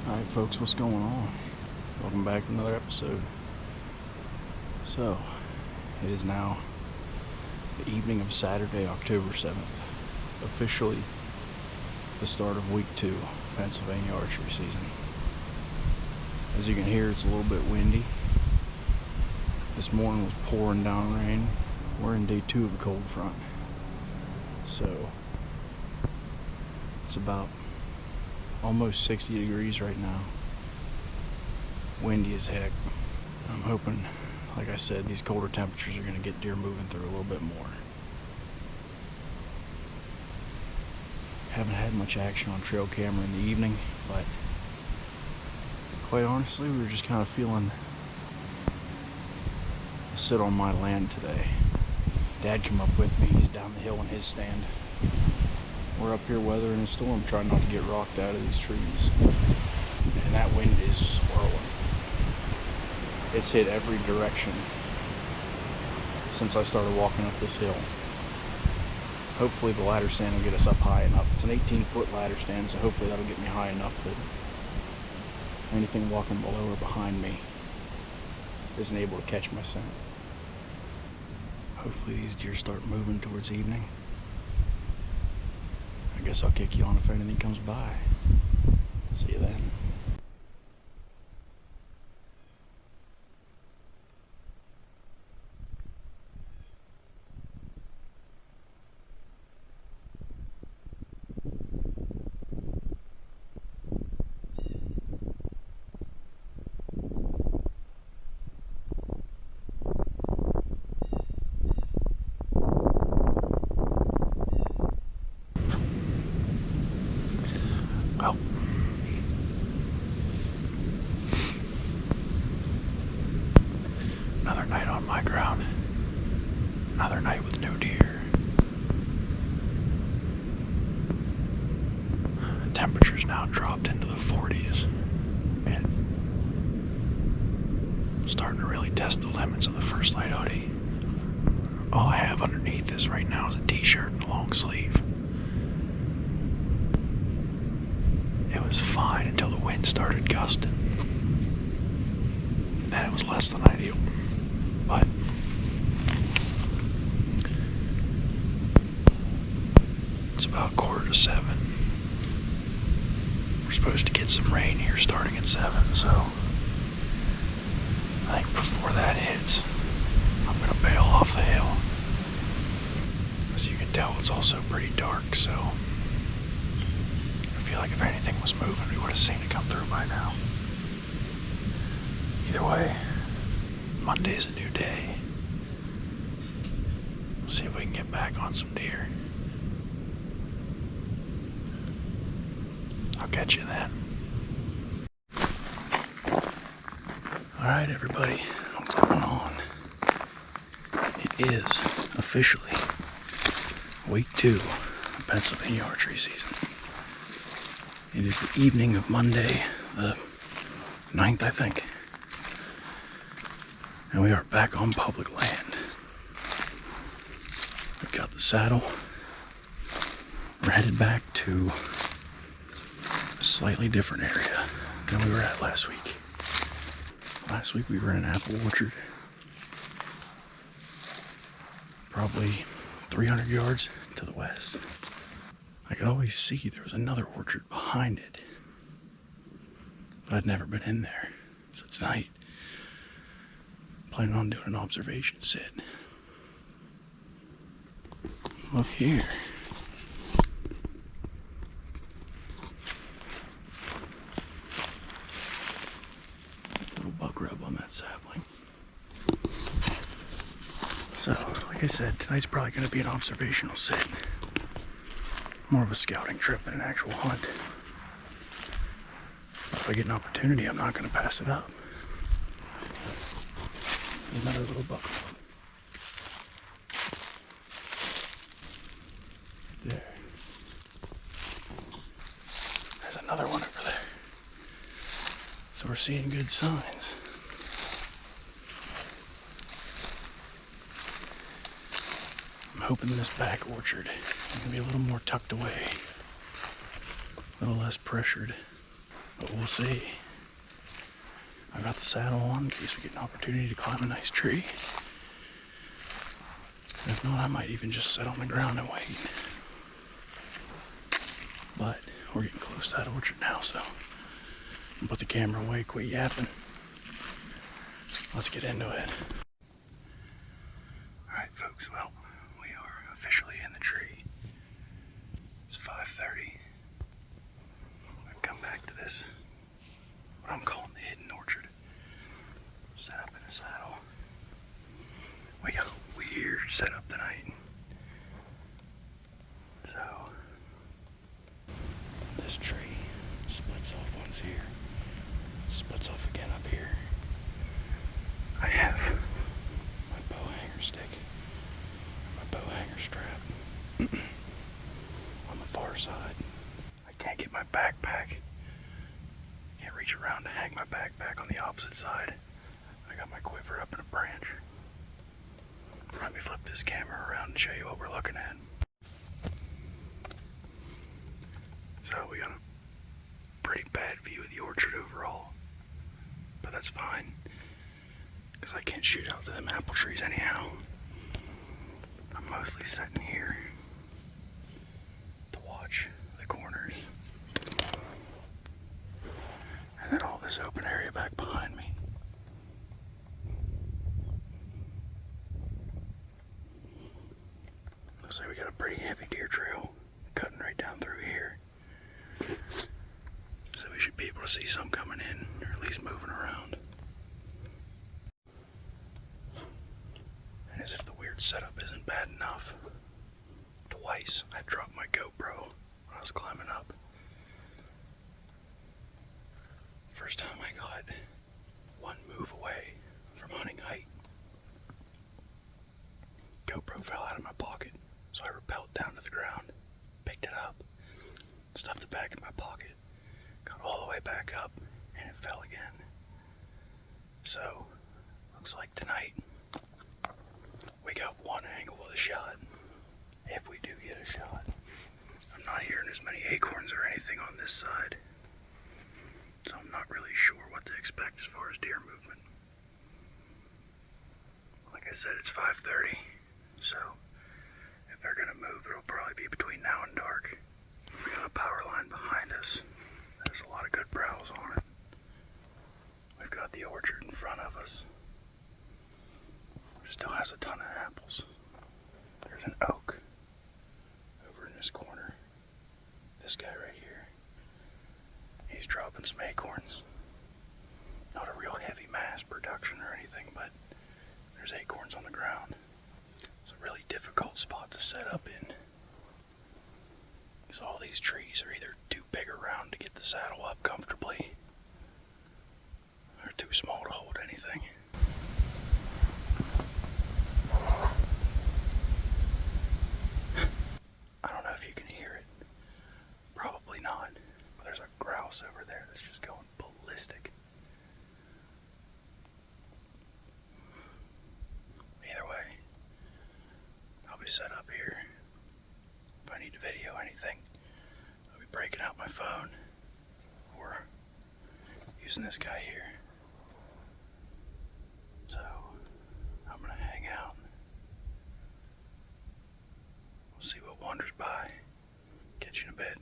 Alright folks, what's going on? Welcome back to another episode. So, it is now the evening of Saturday, October 7th. Officially the start of week 2, Pennsylvania Archery season. As you can hear, it's a little bit windy. This morning was pouring down rain. We're in day 2 of the cold front. So, it's about almost 60 degrees right now. Windy as heck. I'm hoping, like I said, these colder temperatures are going to get deer moving through a little bit more. Haven't had much action on trail camera in the evening, but quite honestly, we were just kind of feeling to sit on my land today. Dad came up with me. He's down the hill in his stand. We're up here weathering a storm, trying not to get rocked out of these trees. And that wind is swirling. It's hit every direction since I started walking up this hill. Hopefully the ladder stand will get us up high enough. It's an 18-foot ladder stand, so hopefully that'll get me high enough that anything walking below or behind me isn't able to catch my scent. Hopefully these deer start moving towards evening. I guess I'll kick you on if anything comes by. See you then. Well, another night on my ground. Another night with no deer. The temperature's now dropped into the 40s. And I'm starting to really test the limits of the First Light hoodie. All I have underneath this right now is a t-shirt and a long sleeve. It was fine until the wind started gusting. Then it was less than ideal. But it's about 6:45. We're supposed to get some rain here starting at 7, so I think before that hits, I'm gonna bail off the hill. As you can tell, it's also pretty dark, so I feel like if anything was moving, we would have seen it come through by now. Either way, Monday's a new day. We'll see if we can get back on some deer. I'll catch you then. Alright everybody, what's going on? It is officially week 2 of Pennsylvania archery season. It is the evening of Monday, the 9th, I think. And we are back on public land. We've got the saddle. We're headed back to a slightly different area than we were at last week. Last week we were in an apple orchard. Probably 300 yards to the west. I could always see there was another orchard behind it, but I'd never been in there. So tonight, I'm planning on doing an observation sit. Look here. Little buck rub on that sapling. So, like I said, tonight's probably going to be an observational sit. More of a scouting trip than an actual hunt. But if I get an opportunity, I'm not going to pass it up. Another little buck rub. There. There's another one over there. So we're seeing good signs. I'm hoping this back orchard is going to be a little more tucked away. A little less pressured. But we'll see. I got the saddle on in case we get an opportunity to climb a nice tree. If not, I might even just sit on the ground and wait. But we're getting close to that orchard now, so I'll put the camera away, quit yapping. Let's get into it. Alright folks, well, we are officially in the tree. It's 5:30. I've come back to this, what I'm calling the hidden orchard. Set up in a saddle. We got a weird setup tonight. So, this tree splits off once here, splits off again up here. I have my bow hanger stick, my bow hanger strap on the far side. I can't get my backpack. Can't reach around to hang my backpack on the opposite side. I got my quiver up in a branch. Let me flip this camera around and show you what we're looking at. So we got a pretty bad view of the orchard overall, but that's fine, because I can't shoot out to them apple trees anyhow. I'm mostly sitting here to watch the corners, and then all this open area back behind me. Looks like we got a pretty heavy deer trail cutting right down through here. So we should be able to see some coming in, or at least moving around. And as if the weird setup isn't bad enough, twice I dropped my GoPro when I was climbing up. First time I got one move away from hunting height, GoPro fell out of my pocket, so I rappelled down to the ground, picked it up, stuffed it back in my pocket, got all the way back up, and it fell again. So, looks like tonight we got one angle with a shot, if we do get a shot. I'm not hearing as many acorns or anything on this side, so I'm not really sure what to expect as far as deer movement. Like I said, it's 5:30, so if they're gonna move, it'll probably be between now and dark. We got a power line behind us. There's a lot of good browse on it. We've got the orchard in front of us. It still has a ton of apples. There's an oak over in this corner. This guy right here, he's dropping some acorns. Not a real heavy mass production or anything, but there's acorns on the ground. It's a really difficult spot to set up in, because all these trees are either too big around to get the saddle up comfortably, or too small to hold anything. I don't know if you can hear it. Probably not. But there's a grouse over there that's just going ballistic. Either way, I'll be set up here. If I need to video anything, I'll be breaking out my phone or using this guy here. So I'm gonna hang out. We'll see what wanders by. Catch you in a bit.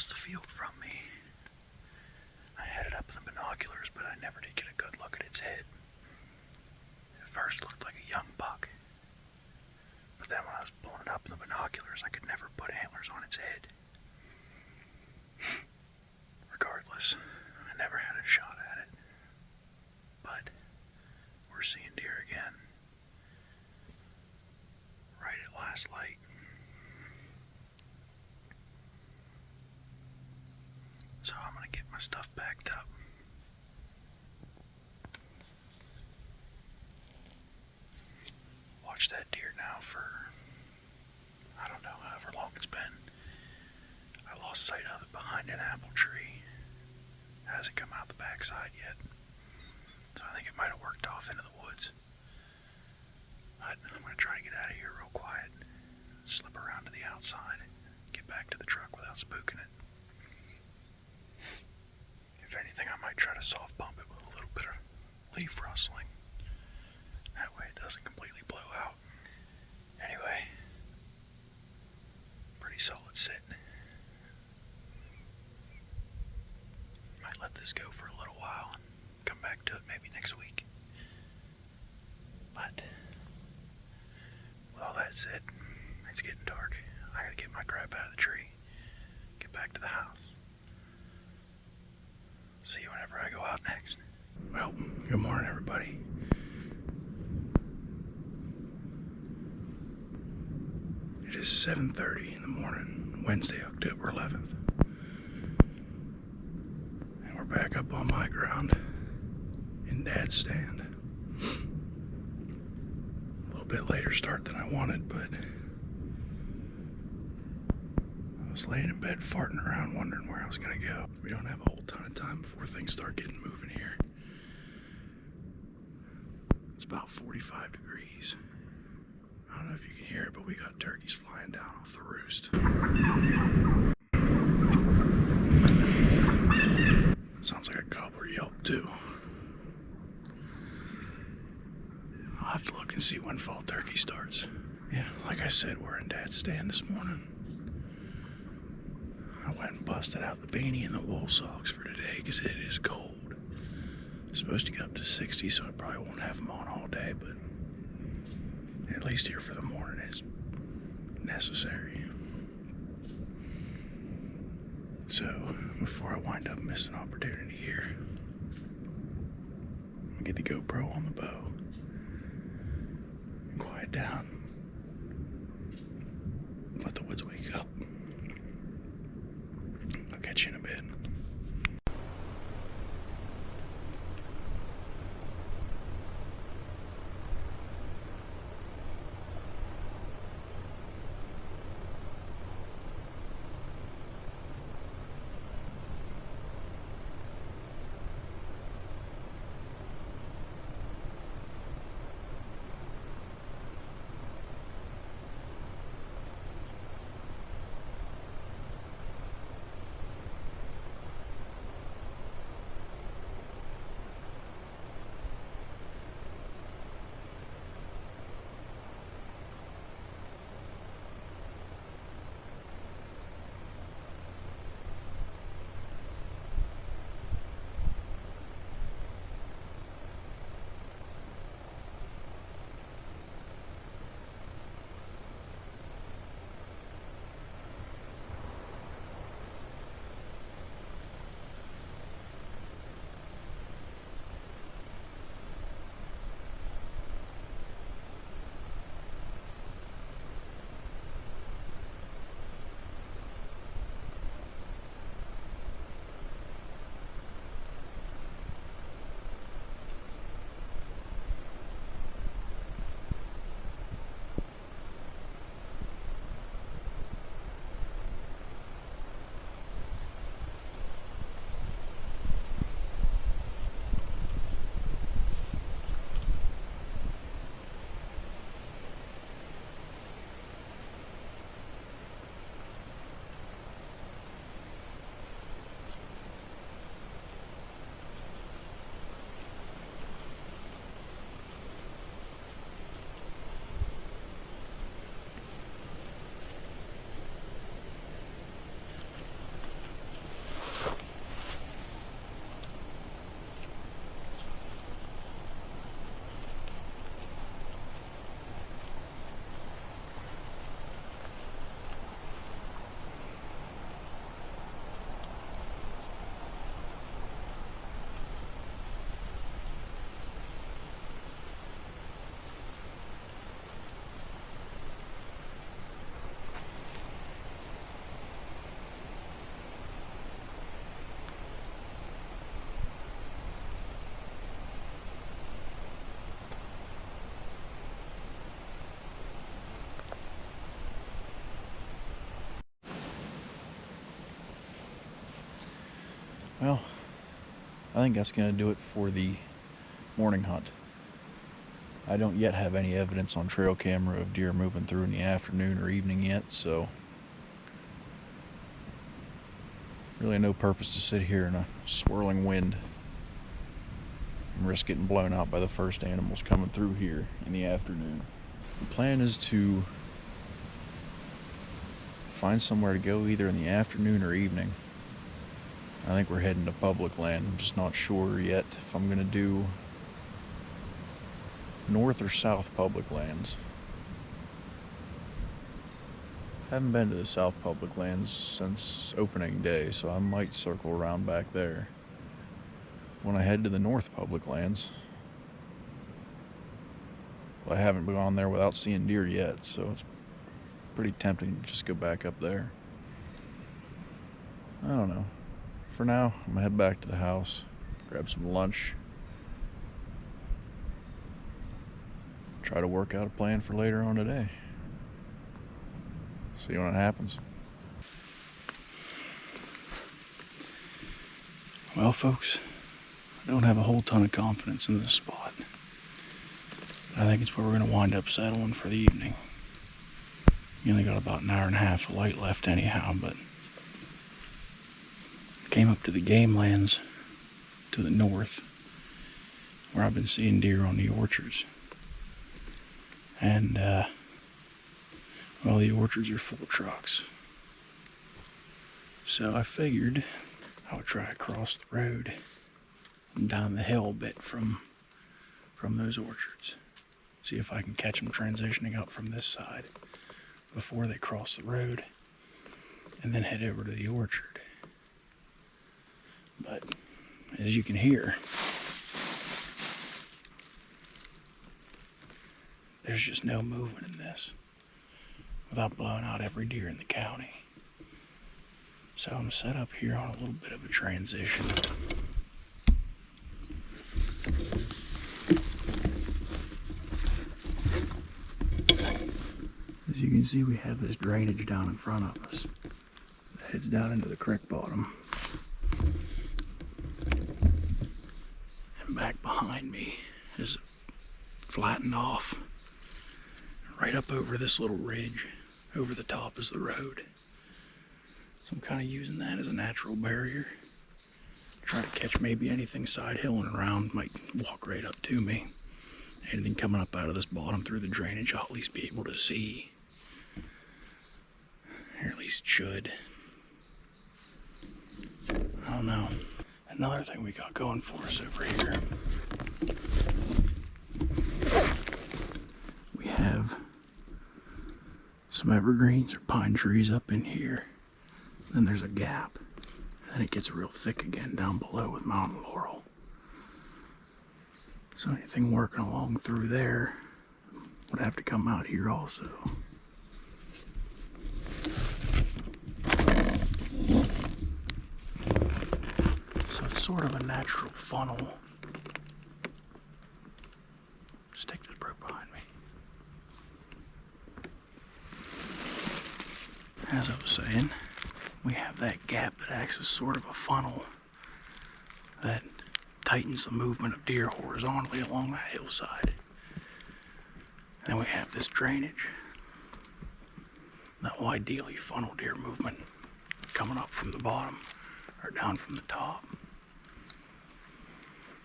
across the field from me. I had it up with the binoculars, but I never did get a good look at its head. At first it looked like a young buck, but then when I was pulling it up with the binoculars, I could never put antlers on its head. Regardless, I never had a shot at it. But we're seeing deer again. Right at last light. So I'm gonna get my stuff packed up. Watch that deer now for, I don't know, however long it's been. I lost sight of it behind an apple tree. It hasn't come out the backside yet. So I think it might have worked off into the woods. But I'm gonna try to get out of here real quiet. Slip around to the outside. Get back to the truck without spooking it. If anything, I might try to soft bump it with a little bit of leaf rustling. That way it doesn't completely blow out. Anyway, pretty solid sit. Might let this go for a little while and come back to it maybe next week. But with all that said, it's getting dark. I gotta get my crap out of the tree. Get back to the house. See you whenever I go out next. Well, good morning, everybody. It is 7:30 in the morning, Wednesday, October 11th. And we're back up on my ground in Dad's stand. A little bit later start than I wanted, but I was laying in bed farting around wondering where I was going to go. We don't have a whole ton of time before things start getting moving here. It's about 45 degrees. I don't know if you can hear it, but we got turkeys flying down off the roost. Sounds like a gobbler yelp too. I'll have to look and see when fall turkey starts. Yeah, like I said, we're in Dad's stand this morning. I went and busted out the beanie and the wool socks for today because it is cold. It's supposed to get up to 60, so I probably won't have them on all day, but at least here for the morning is necessary. So, before I wind up missing opportunity here, I'm gonna get the GoPro on the bow and quiet down. Let the woods wake up. I'll catch you in a bit. Well, I think that's going to do it for the morning hunt. I don't yet have any evidence on trail camera of deer moving through in the afternoon or evening yet, so really no purpose to sit here in a swirling wind and risk getting blown out by the first animals coming through here in the afternoon. The plan is to find somewhere to go either in the afternoon or evening. I think we're heading to public land. I'm just not sure yet if I'm going to do north or south public lands. Haven't been to the south public lands since opening day, so I might circle around back there. When I head to the north public lands, well, I haven't gone there without seeing deer yet, so it's pretty tempting to just go back up there. I don't know. For now, I'm gonna head back to the house, grab some lunch, try to work out a plan for later on today. See when it happens. Well, folks, I don't have a whole ton of confidence in this spot. I think it's where we're going to wind up settling for the evening. You only got about an hour and a half of light left anyhow, but came up to the game lands to the north where I've been seeing deer on the orchards. And, well, the orchards are full of trucks. So I figured I would try to cross the road and down the hill a bit from those orchards. See if I can catch them transitioning up from this side before they cross the road and then head over to the orchard. But as you can hear, there's just no movement in this without blowing out every deer in the county. So I'm set up here on a little bit of a transition. As you can see, we have this drainage down in front of us that heads down into the creek bottom. And back behind me is flattened off. Right up over this little ridge, over the top is the road. So I'm kind of using that as a natural barrier. Try to catch maybe anything side hilling around, might walk right up to me. Anything coming up out of this bottom through the drainage, I'll at least be able to see. Or at least should. I don't know. Another thing we got going for us over here. We have some evergreens or pine trees up in here. Then there's a gap. And then it gets real thick again down below with mountain laurel. So anything working along through there would have to come out here also. So it's sort of a natural funnel. Stick just broke behind me. As I was saying, we have that gap that acts as sort of a funnel that tightens the movement of deer horizontally along that hillside. Then we have this drainage that will ideally funnel deer movement coming up from the bottom or down from the top.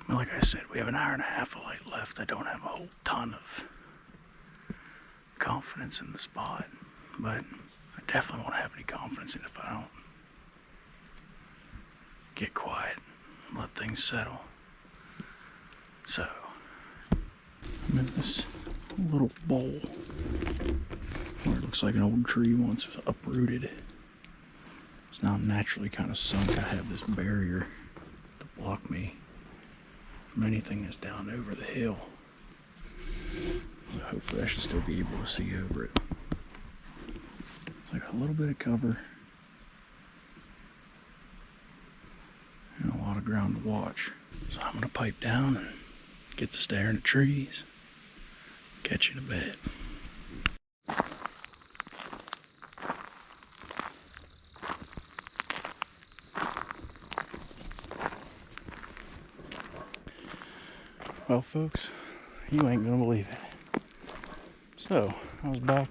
But like I said, we have an hour and a half of light left. I don't have a whole ton of confidence in the spot, but I definitely won't have any confidence in it if I don't get quiet and let things settle. So, I'm in this little bowl where it looks like an old tree once was uprooted. It's now naturally kind of sunk. I have this barrier to block me from anything that's down over the hill. So hopefully I should still be able to see over it. It's like a little bit of cover and a lot of ground to watch. So I'm gonna pipe down and get to staring at trees. Catch you in a bit. Well, folks, you ain't gonna believe it. So, I was back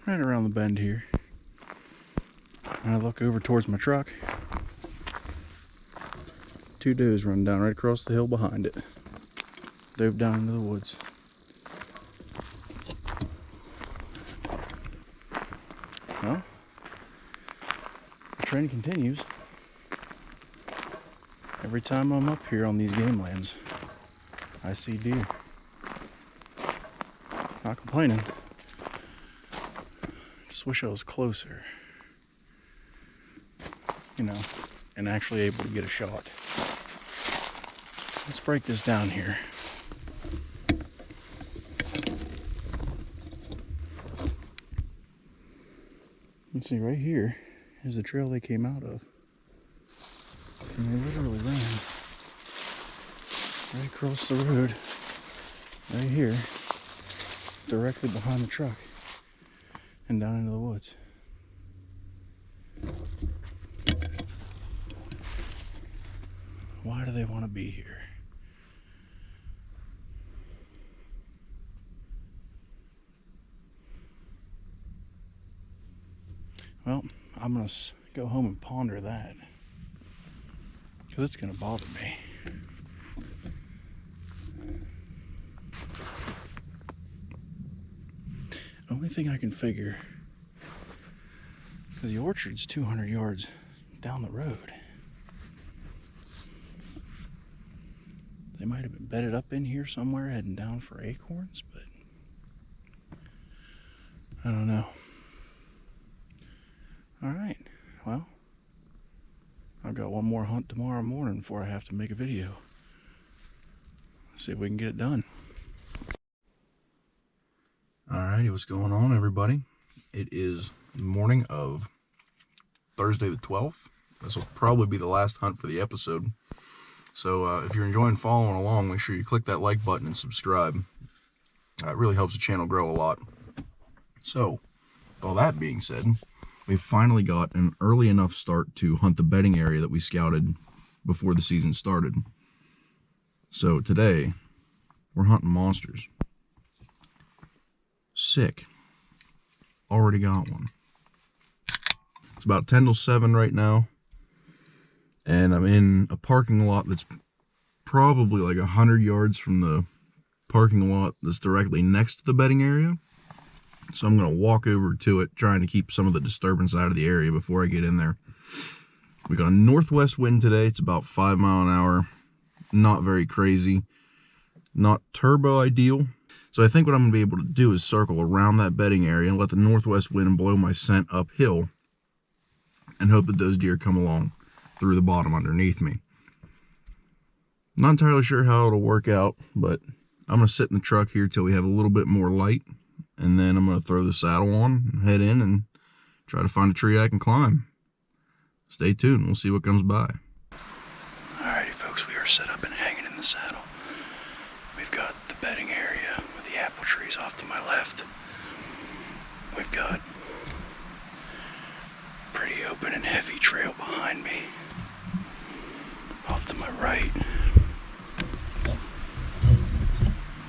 right around the bend here, and I look over towards my truck. 2 does running down right across the hill behind it. Dove down into the woods. Well, the trend continues. Every time I'm up here on these game lands, I see deer. Not complaining. Just wish I was closer, you know, and actually able to get a shot. Let's break this down here. You can see right here is the trail they came out of. And they literally ran right across the road, right here, directly behind the truck, and down into the woods. Why do they want to be here? Well, I'm going to go home and ponder that, because it's going to bother me. Only thing I can figure, because the orchard's 200 yards down the road. They might have been bedded up in here somewhere heading down for acorns, but I don't know. Alright, well, I've got one more hunt tomorrow morning before I have to make a video. See if we can get it done. Alrighty, what's going on, everybody? It is the morning of Thursday the 12th. This will probably be the last hunt for the episode. So if you're enjoying following along, make sure you click that like button and subscribe. It really helps the channel grow a lot. So, with all that being said, we finally got an early enough start to hunt the bedding area that we scouted before the season started. So today, we're hunting monsters. Sick. Already got one. It's about 10 till 7 right now. And I'm in a parking lot that's probably like 100 yards from the parking lot that's directly next to the bedding area. So I'm going to walk over to it, trying to keep some of the disturbance out of the area before I get in there. We got a northwest wind today. It's about 5 miles an hour. Not very crazy. Not turbo ideal. So I think what I'm going to be able to do is circle around that bedding area and let the northwest wind blow my scent uphill and hope that those deer come along through the bottom underneath me. Not entirely sure how it'll work out, but I'm going to sit in the truck here till we have a little bit more light. And then I'm going to throw the saddle on and head in and try to find a tree I can climb. Stay tuned. We'll see what comes by. Alrighty, folks. We are set up and hanging in the saddle. We've got the bedding area with the apple trees off to my left. We've got a pretty open and heavy trail behind me. Off to my right,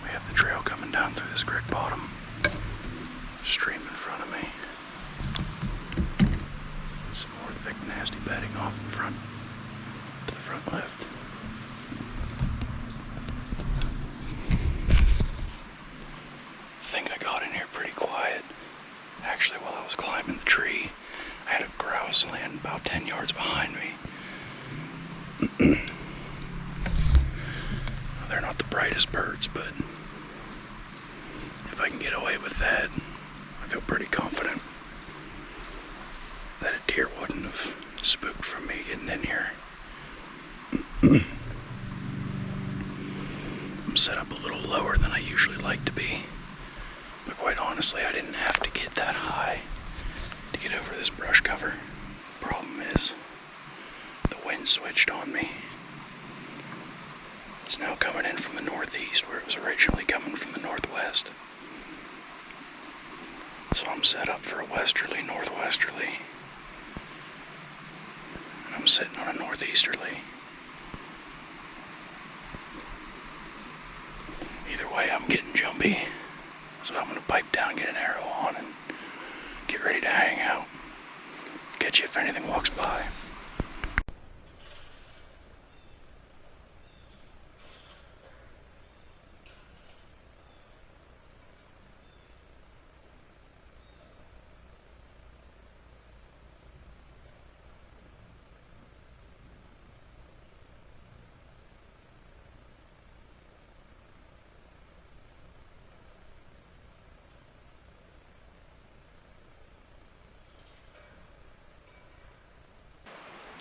we have the trail coming down through this creek bottom. Stream in front of me. Some more thick, nasty bedding off in front, to the front left. I think I got in here pretty quiet. Actually, while I was climbing the tree, I had a grouse land about 10 yards behind me. They're not the brightest birds, but if I can get away with that, I feel pretty confident that a deer wouldn't have spooked from me getting in here. I'm set up a little lower than I usually like to be, but quite honestly, I didn't have to get that high to get over this brush cover. Problem is, the wind switched on me. It's now coming in from the northeast where it was originally coming from the northwest. So I'm set up for a westerly, northwesterly. And I'm sitting on a northeasterly. catch you if anything walks by.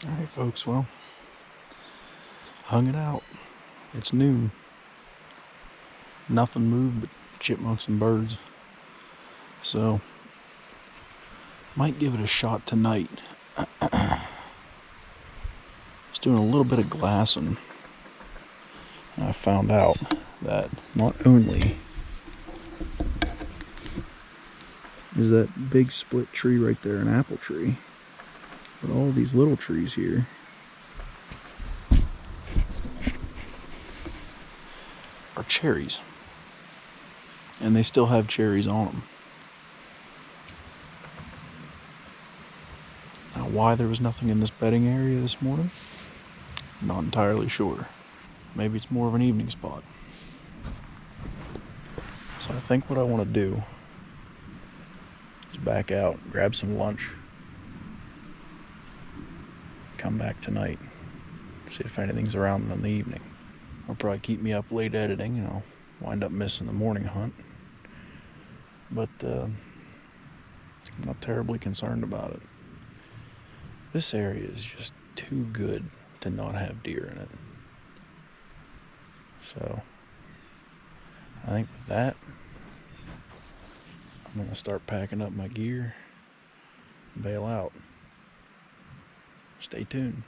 Alright folks, well, hung it out. It's noon. Nothing moved but chipmunks and birds. So, might give it a shot tonight. Just doing a little bit of glassing. And I found out that not only is that big split tree right there an apple tree, but all these little trees here are cherries. And they still have cherries on them. Now, why there was nothing in this bedding area this morning, not entirely sure. Maybe it's more of an evening spot. So I think what I want to do is back out, grab some lunch, come back tonight, see if anything's around in the evening. I'll probably keep me up late editing, and I'll wind up missing the morning hunt. But I'm not terribly concerned about it. This area is just too good to not have deer in it. So I think with that, I'm going to start packing up my gear and bail out. Stay tuned.